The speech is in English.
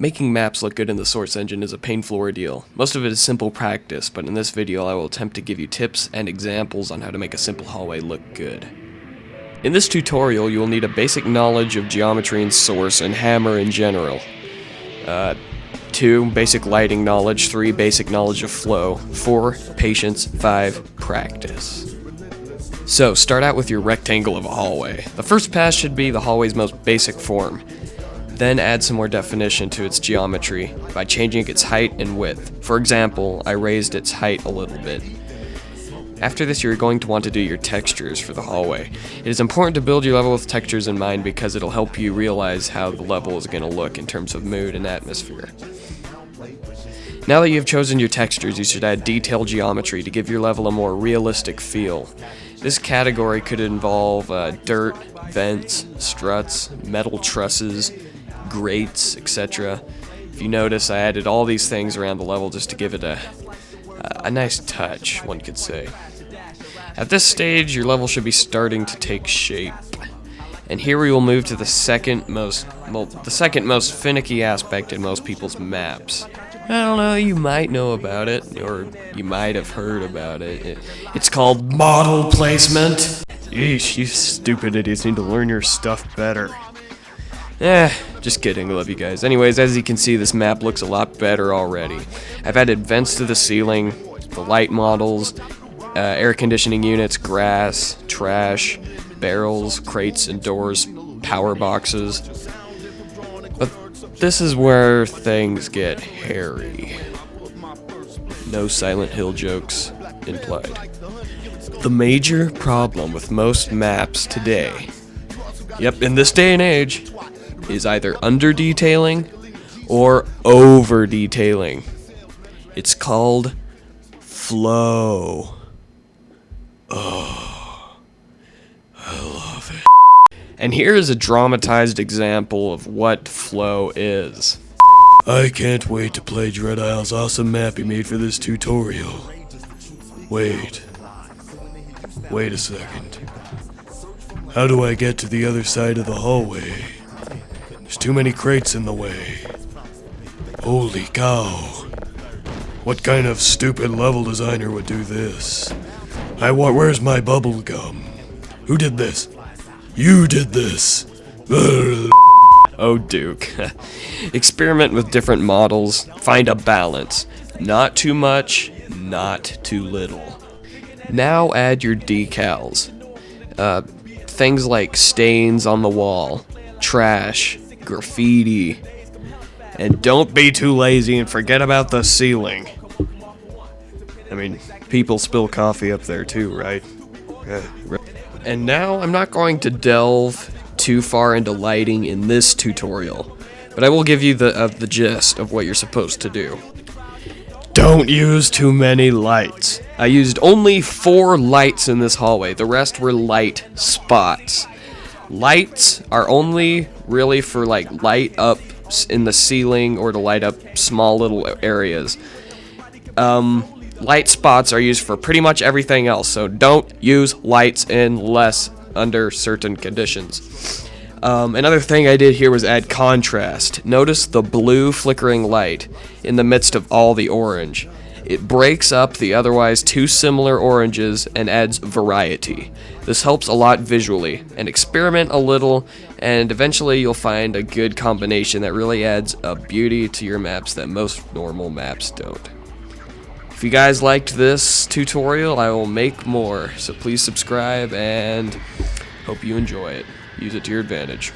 Making maps look good in the Source engine is a painful ordeal. Most of it is simple practice, but in this video I will attempt to give you tips and examples on how to make a simple hallway look good. In this tutorial you will need a basic knowledge of geometry in Source and Hammer in general. 2. Basic lighting knowledge. 3. Basic knowledge of flow. 4. Patience. 5. Practice. So, start out with your rectangle of a hallway. The first pass should be the hallway's most basic form. Then add some more definition to its geometry by changing its height and width. For example, I raised its height a little bit. After this, you're going to want to do your textures for the hallway. It is important to build your level with textures in mind because it'll help you realize how the level is going to look in terms of mood and atmosphere. Now that you've chosen your textures, you should add detailed geometry to give your level a more realistic feel. This category could involve dirt, vents, struts, metal trusses, grates, etc. If you notice, I added all these things around the level just to give it a nice touch, one could say. At this stage, your level should be starting to take shape. And here we will move to the second most finicky aspect in most people's maps. I don't know, you might know about it, or you might have heard about it. It's called model placement. Yeesh, you stupid idiots need to learn your stuff better. Just kidding, I love you guys. Anyways, as you can see, this map looks a lot better already. I've added vents to the ceiling, the light models, air conditioning units, grass, trash, barrels, crates, and doors, power boxes. But this is where things get hairy. No Silent Hill jokes implied. The major problem with most maps today, in this day and age, is either under-detailing or over-detailing. It's called flow. Oh, I love it. And here is a dramatized example of what flow is. I can't wait to play Dread Isle's awesome map he made for this tutorial. Wait a second. How do I get to the other side of the hallway? There's too many crates in the way. Holy cow. What kind of stupid level designer would do this? Where's my bubble gum? Who did this? You did this. Oh, Duke. Experiment with different models. Find a balance. Not too much, not too little. Now add your decals. Things like stains on the wall, trash, graffiti, and don't be too lazy and forget about the ceiling. I mean, people spill coffee up there too, right? And now I'm not going to delve too far into lighting in this tutorial, but I will give you the gist of what you're supposed to do. Don't use too many lights. I used only 4 lights in this hallway. The rest were light spots. Lights are only really for like light up in the ceiling or to light up small little areas. Light spots are used for pretty much everything else, so don't use lights unless under certain conditions. Another thing I did here was add contrast. Notice the blue flickering light in the midst of all the orange. It breaks up the otherwise too similar oranges and adds variety. This helps a lot visually, and experiment a little, and eventually you'll find a good combination that really adds a beauty to your maps that most normal maps don't. If you guys liked this tutorial, I will make more, so please subscribe and hope you enjoy it. Use it to your advantage.